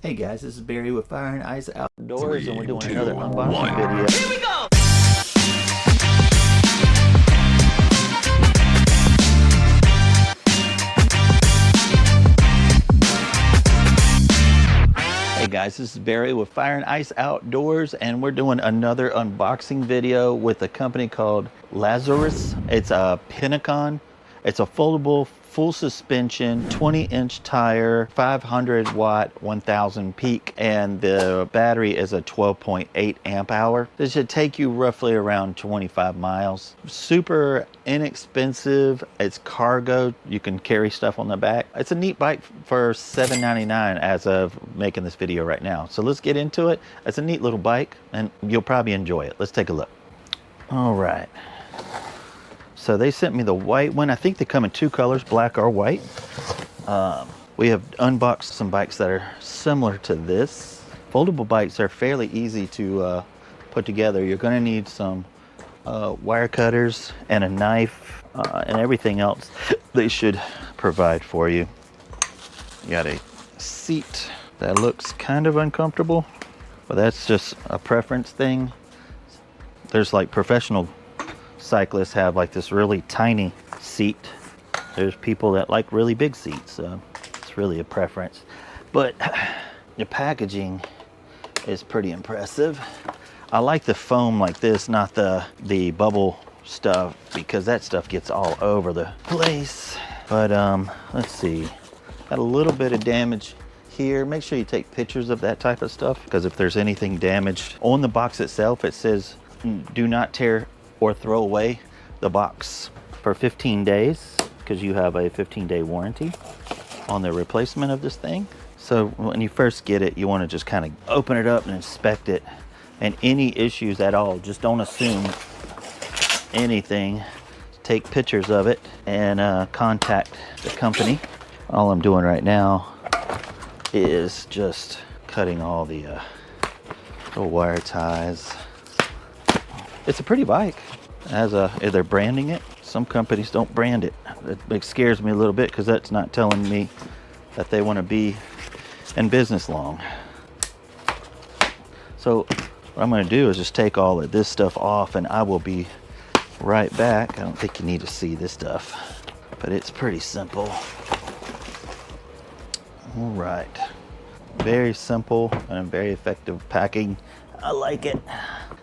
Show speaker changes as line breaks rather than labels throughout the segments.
Hey guys, this is Barry with Fire and Ice Outdoors, and we're doing another unboxing video.
Here we go!
Hey guys, this is Barry with Fire and Ice Outdoors, and we're doing another unboxing video with a company called Lacros. It's a Pinecone. It's a foldable, full suspension, 20-inch tire, 500 watt, 1000 peak, and the battery is a 12.8 amp hour. This should take you roughly around 25 miles. Super inexpensive. It's cargo. You can carry stuff on the back. It's a neat bike for $7.99 as of making this video right now. So let's get into it. It's a neat little bike, and you'll probably enjoy it. Let's take a look. All right. So they sent me the white one. I think they come in two colors, black or white. We have unboxed some bikes that are similar to this. Foldable bikes are fairly easy to put together. You're gonna need some wire cutters and a knife and everything else they should provide for you. You got a seat that looks kind of uncomfortable, but that's just a preference thing. There's like professional cyclists have like this really tiny seat. There's people that like really big seats. It's really a preference, but the packaging is pretty impressive. I like the foam like this, not the bubble stuff, because that stuff gets all over the place. But let's see, got a little bit of damage here. Make sure you take pictures of that type of stuff, because if there's anything damaged on the box itself, it says do not tear or throw away the box for 15 days, because you have a 15-day warranty on the replacement of this thing. So when you first get it, you want to just kind of open it up and inspect it, and any issues at all, just don't assume anything. Take pictures of it and contact the company. All I'm doing right now is just cutting all the little wire ties. It's a pretty bike. They're branding it. Some companies don't brand it. It scares me a little bit, because that's not telling me that they want to be in business long. So what I'm going to do is just take all of this stuff off, and I will be right back. I don't think you need to see this stuff, but it's pretty simple. All right. Very simple and very effective packing. I like it.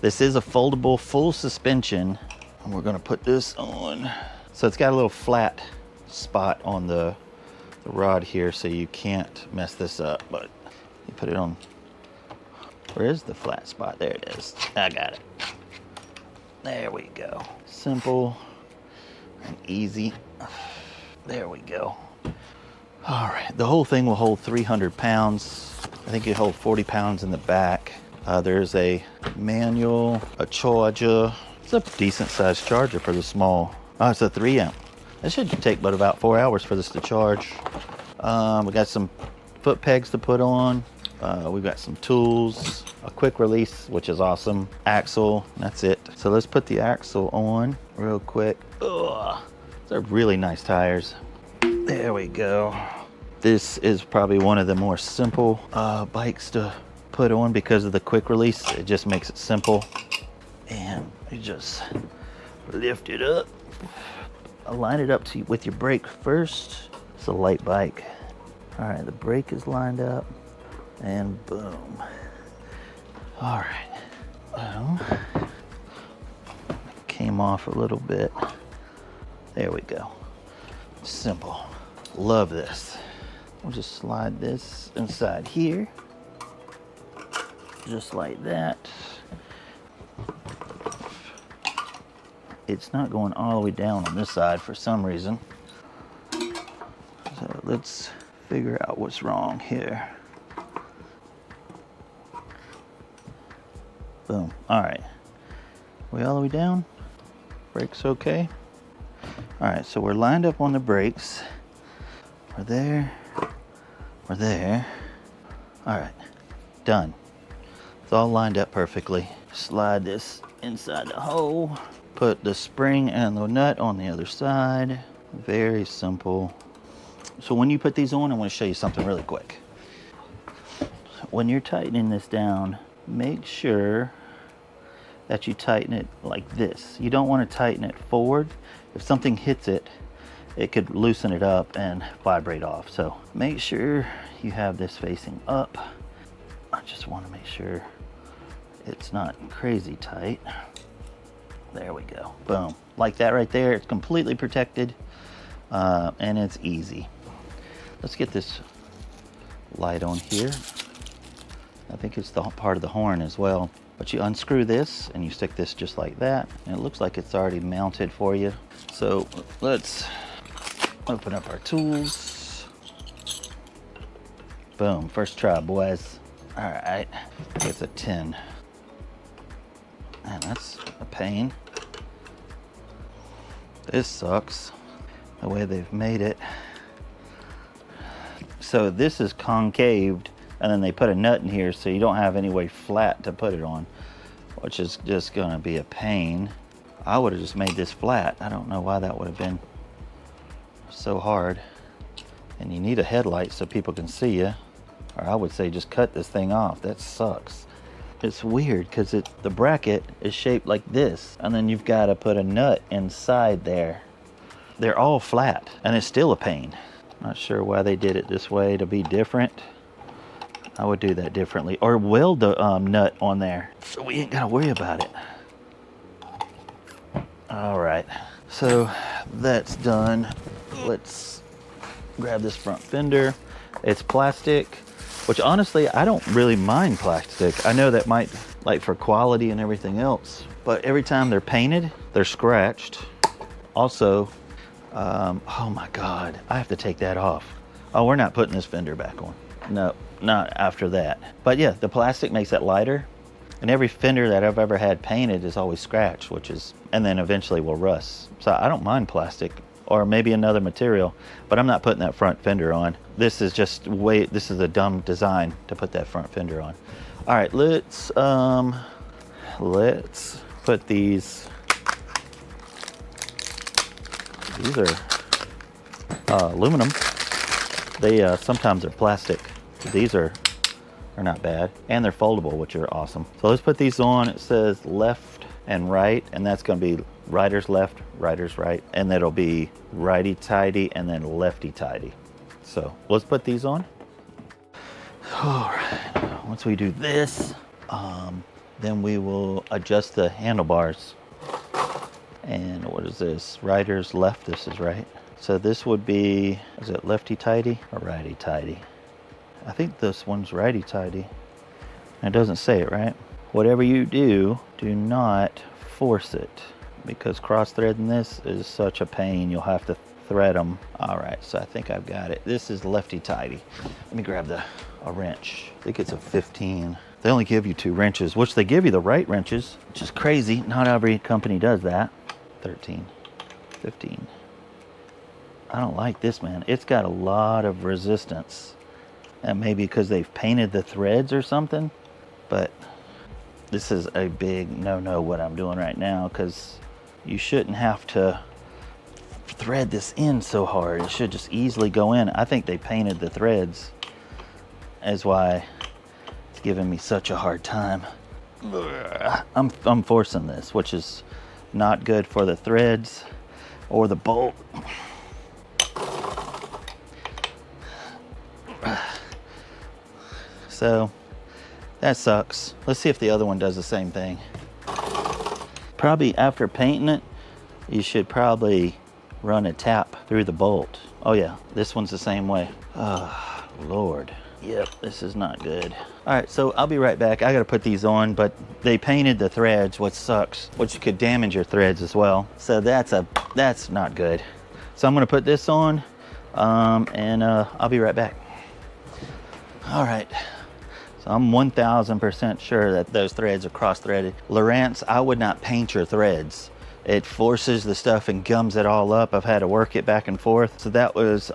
This is a foldable full suspension, and we're gonna put this on. So it's got a little flat spot on the rod here, so you can't mess this up, but you put it on. Where is the flat spot? There it is. I got it. There we go. Simple and easy. There we go. All right, the whole thing will hold 300 pounds. I think it holds 40 pounds in the back. There's a manual, a charger. It's a decent sized charger for the small. Oh, it's a 3 amp. It should take but about 4 hours for this to charge. We got some foot pegs to put on. We've got some tools, a quick release, which is awesome. Axle, that's it. So let's put the axle on real quick. Ugh, they're really nice tires. There we go. This is probably one of the more simple bikes to put on because of the quick release. It just makes it simple, and you just lift it up. Align it up with your brake first. It's a light bike. All right, the brake is lined up, and boom. All right, well, came off a little bit. There we go. Simple. Love this. We'll just slide this inside here, just like that. It's not going all the way down on this side for some reason. So let's figure out what's wrong here. Boom. All right. We all the way down? Brakes okay? All right, so we're lined up on the brakes. We're there. We're there. All right, done. It's all lined up perfectly. Slide this inside the hole. Put the spring and the nut on the other side. Very simple. So when you put these on, I want to show you something really quick. when you're tightening this down, make sure that you tighten it like this. You don't want to tighten it forward. If something hits it, it could loosen it up and vibrate off. So make sure you have this facing up. I just want to make sure it's not crazy tight. There we go. Boom. Like that right there. It's completely protected, and it's easy. Let's get this light on here. I think it's the part of the horn as well. But you unscrew this and you stick this just like that, and it looks like it's already mounted for you. So let's open up our tools. Boom, first try, boys. All right, it's a 10. Man, that's a pain. This sucks, the way they've made it. So this is concaved, and then they put a nut in here so you don't have any way flat to put it on, which is just gonna be a pain. I would have just made this flat. I don't know why that would have been so hard. And you need a headlight so people can see you. Or I would say just cut this thing off. That sucks. It's weird because the bracket is shaped like this, and then you've got to put a nut inside there. They're all flat, and it's still a pain. Not sure why they did it this way to be different. I would do that differently, or weld the nut on there so we ain't got to worry about it. All right, so that's done. Let's grab this front fender. It's plastic, which honestly, I don't really mind plastic. I know that might, like for quality and everything else, but every time they're painted, they're scratched. Also, oh my God, I have to take that off. Oh, we're not putting this fender back on. No, not after that. But yeah, the plastic makes it lighter, and every fender that I've ever had painted is always scratched, and then eventually will rust. So I don't mind plastic, or maybe another material, but I'm not putting that front fender on. This is just this is a dumb design to put that front fender on. All right, let's put these are aluminum. They sometimes are plastic. These are not bad, and they're foldable, which are awesome. So let's put these on. It says left and right, and that's going to be rider's left, rider's right, and that'll be righty-tighty and then lefty-tighty. So let's put these on. All right, once we do this, then we will adjust the handlebars. And what is this? Rider's left, this is right. So this would be, is it lefty-tighty or righty-tighty? I think this one's righty-tighty. It doesn't say it, right? Whatever you do, do not force it, because cross-threading this is such a pain. You'll have to thread them. All right, so I think I've got it. This is lefty-tighty. Let me grab a wrench. I think it's a 15. They only give you 2 wrenches, which they give you the right wrenches, which is crazy. Not every company does that. 13, 15. I don't like this, man. It's got a lot of resistance, and maybe because they've painted the threads or something, but this is a big no-no what I'm doing right now, because you shouldn't have to thread this in so hard. It should just easily go in. I think they painted the threads, as why it's giving me such a hard time. I'm forcing this, which is not good for the threads or the bolt. So that sucks. Let's see if the other one does the same thing. Probably after painting it, you should probably run a tap through the bolt. Oh yeah, this one's the same way. Oh, Lord. Yep, this is not good. All right, so I'll be right back. I gotta put these on, but they painted the threads, which sucks, which could damage your threads as well. So that's not good. So I'm gonna put this on, and I'll be right back. All right, so I'm 1000% sure that those threads are cross-threaded. Lowrance, I would not paint your threads. It forces the stuff and gums it all up. I've had to work it back and forth. So that was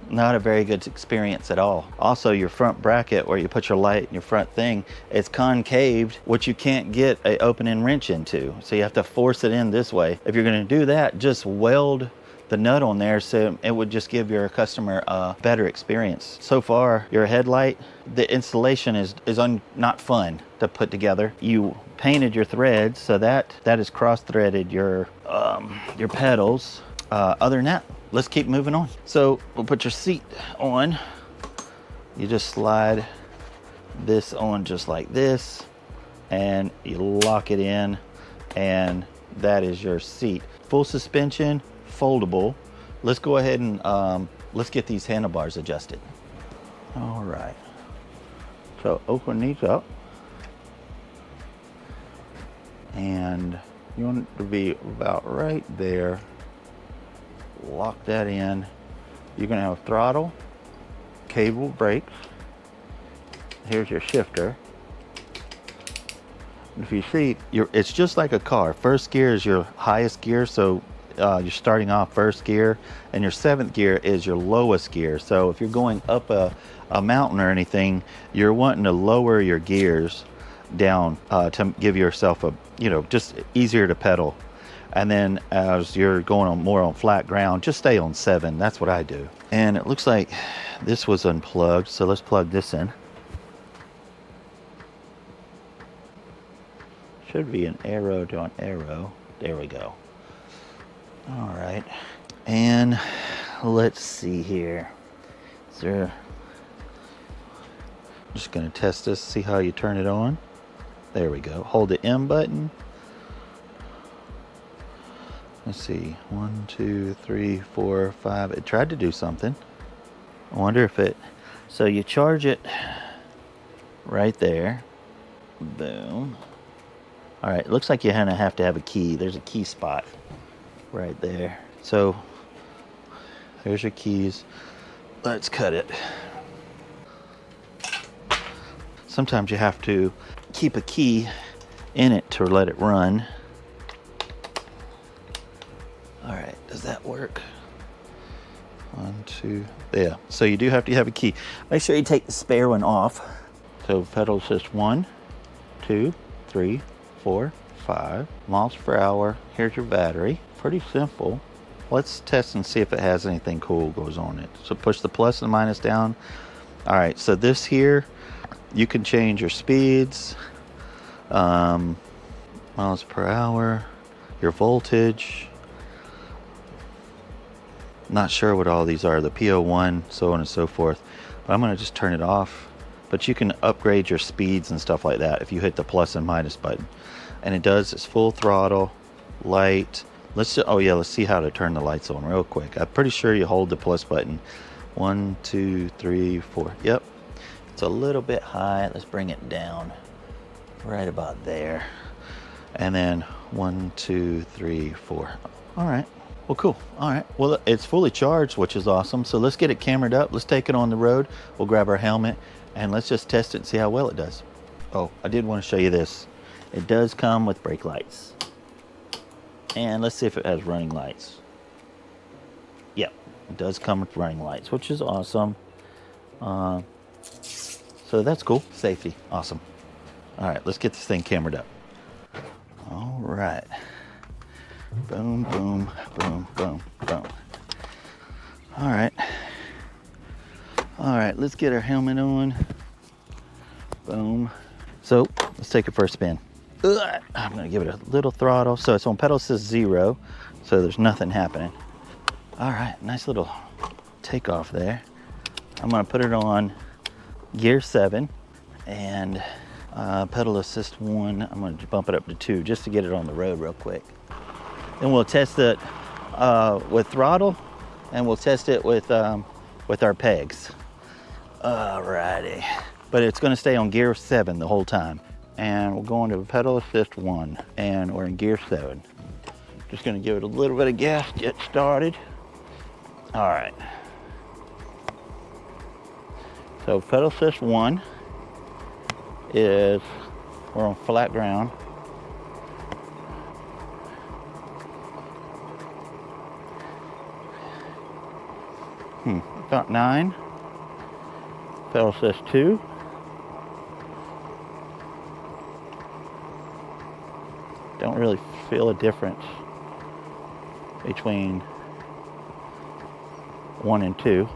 not a very good experience at all. Also, your front bracket where you put your light and your front thing, it's concaved, which you can't get a opening wrench into. So you have to force it in this way. If you're gonna do that, just weld the nut on there, so it would just give your customer a better experience. So far, your headlight, the installation is not fun to put together. You painted your threads, so that is cross-threaded your pedals. Other than that, let's keep moving on. So we'll put your seat on. You just slide this on just like this, and you lock it in, and that is your seat. Full suspension, foldable. Let's go ahead and let's get these handlebars adjusted. All right, so open these up, and you want it to be about right there. Lock that in. You're gonna have throttle, cable brakes. Here's your shifter. If you see, it's just like a car. First gear is your highest gear, so you're starting off first gear, and your 7th gear is your lowest gear. So if you're going up a mountain or anything, you're wanting to lower your gears down to give yourself a, just easier to pedal. And then as you're going on more on flat ground, just stay on 7. That's what I do. And it looks like this was unplugged, so let's plug this in. Should be an arrow to an arrow. There we go. All right. And let's see here. I'm just going to test this, see how you turn it on. There we go. Hold the M button. Let's see. 1, 2, 3, 4, 5. It tried to do something. I wonder if it. So you charge it right there. Boom. All right, it looks like you're gonna have to have a key. There's a key spot right there. So there's your keys. Let's cut it. Sometimes you have to keep a key in it to let it run. All right, does that work? 1, 2, yeah. So you do have to have a key. Make sure you take the spare one off. So pedal assist 1, 2, 3, 4, 5 miles per hour. Here's your battery. Pretty simple. Let's test and see if it has anything cool goes on it. So push the plus and minus down. All right, so this here, you can change your speeds, miles per hour, your voltage. Not sure what all these are, the PO1, so on and so forth. But I'm gonna just turn it off. But you can upgrade your speeds and stuff like that if you hit the plus and minus button. And it does, it's full throttle, light. Let's see how to turn the lights on real quick. I'm pretty sure you hold the plus button. 1, 2, 3, 4. Yep, it's a little bit high. Let's bring it down right about there. And then 1, 2, 3, 4. All right. Well, cool. All right. Well, it's fully charged, which is awesome. So let's get it cameraed up. Let's take it on the road. We'll grab our helmet and let's just test it and see how well it does. Oh, I did want to show you this. It does come with brake lights. And let's see if it has running lights. Yep, it does come with running lights, which is awesome. So that's cool. Safety, awesome. All right, let's get this thing cameraed up. All right. Boom, boom, boom, boom, boom. All right. All right, let's get our helmet on. Boom. So let's take it for a spin. I'm gonna give it a little throttle. So it's on pedal assist 0, so there's nothing happening. All right, nice little takeoff there. I'm gonna put it on gear 7 and pedal assist 1. I'm gonna bump it up to 2 just to get it on the road real quick. Then we'll test it with throttle, and we'll test it with our pegs. Alrighty, but it's gonna stay on gear 7 the whole time. And we'll go into pedal assist 1, and we're in gear 7. Just gonna give it a little bit of gas, get started. All right. So pedal assist 1 is, we're on flat ground. About 9. Pedal assist 2. Don't really feel a difference between 1 and 2.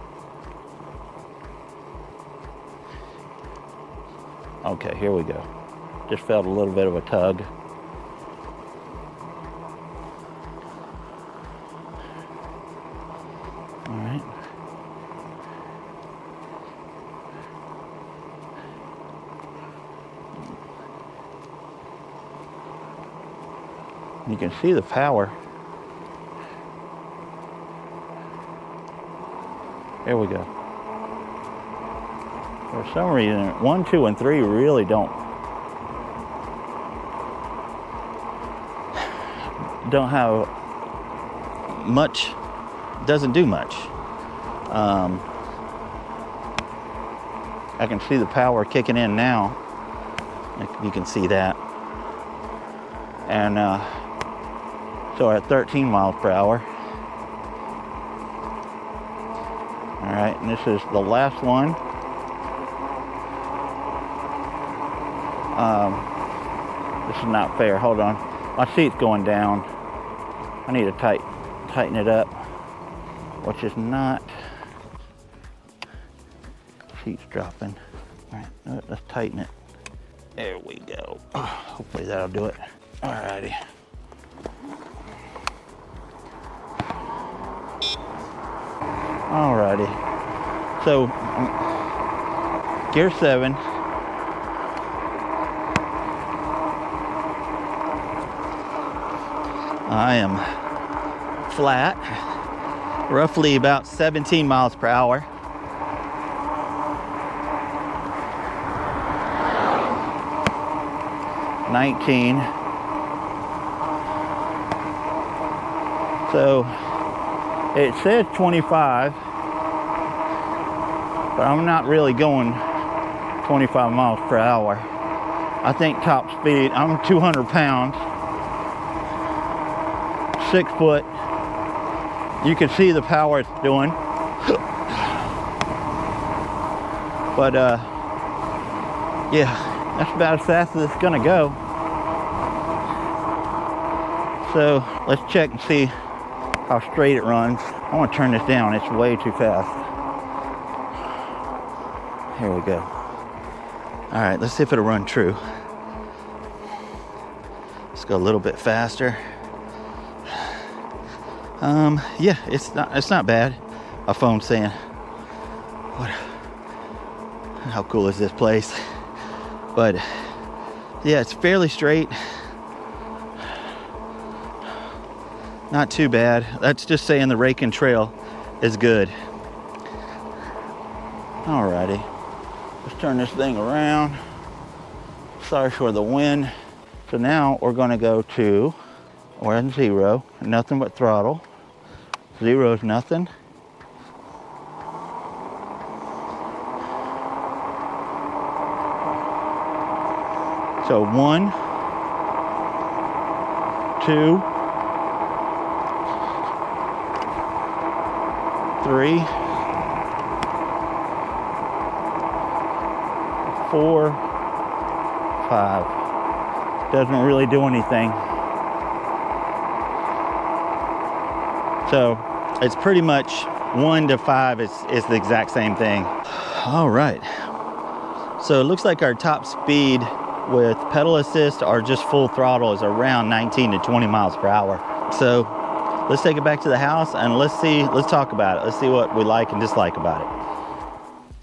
Okay, here we go. Just felt a little bit of a tug. All right. You can see the power. There we go. For some reason, 1, 2, and 3 really don't have much, doesn't do much. I can see the power kicking in now. You can see that. And so at 13 miles per hour. All right, and this is the last one. This is not fair. Hold on. My seat's going down. I need to tighten it up, which is not. Seat's dropping. All right, let's tighten it. There we go. Hopefully that'll do it. All righty. All righty. So, gear 7. I am flat, roughly about 17 miles per hour. $19. So it says 25, but I'm not really going 25 miles per hour. I think top speed, I'm 200 pounds, 6 foot. You can see the power it's doing. But yeah, that's about as fast as it's gonna go. So let's check and see how straight it runs. I want to turn this down, it's way too fast. Here we go. All right, let's see if it'll run true. Let's go a little bit faster. Yeah, it's not bad. My phone's saying, how cool is this place? But yeah, it's fairly straight. Not too bad. That's just saying the rake and trail is good. Alrighty, let's turn this thing around. Sorry for the wind. So now we're gonna go to, we're in 0, nothing but throttle. 0 is nothing. So 1, 2, 3, 4, 5. Doesn't really do anything. So it's pretty much 1 to 5 is the exact same thing. All right. So it looks like our top speed with pedal assist or just full throttle is around 19 to 20 miles per hour. So let's take it back to the house and let's talk about it. Let's see what we like and dislike about it.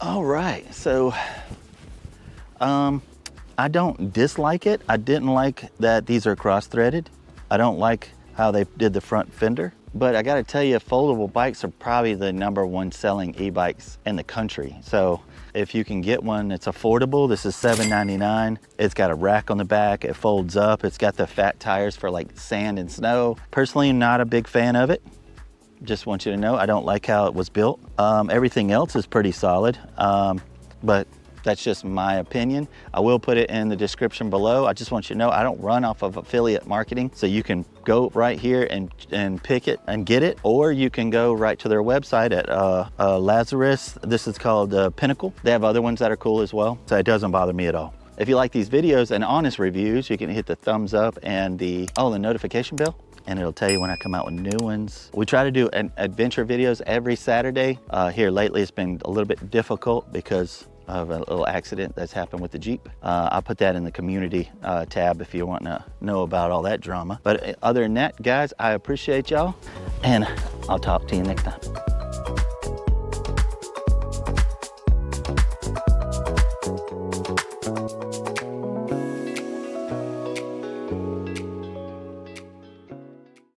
All right, so I don't dislike it. I didn't like that these are cross-threaded. I don't like how they did the front fender. But I gotta tell you, foldable bikes are probably the #1 selling e-bikes in the country. So if you can get one that's affordable, this is $7.99. It's got a rack on the back, it folds up, it's got the fat tires for like sand and snow. Personally, not a big fan of it. Just want you to know, I don't like how it was built. Everything else is pretty solid, but that's just my opinion. I will put it in the description below. I just want you to know I don't run off of affiliate marketing, so you can go right here and pick it and get it, or you can go right to their website at Lacros. This is called Pinnacle. They have other ones that are cool as well, so it doesn't bother me at all. If you like these videos and honest reviews, you can hit the thumbs up and the notification bell. and it'll tell you when I come out with new ones. We try to do adventure videos every Saturday. Here lately it's been a little bit difficult because of a little accident that's happened with the Jeep. I'll put that in the community tab if you want to know about all that drama. But other than that, guys, I appreciate y'all, and I'll talk to you next time.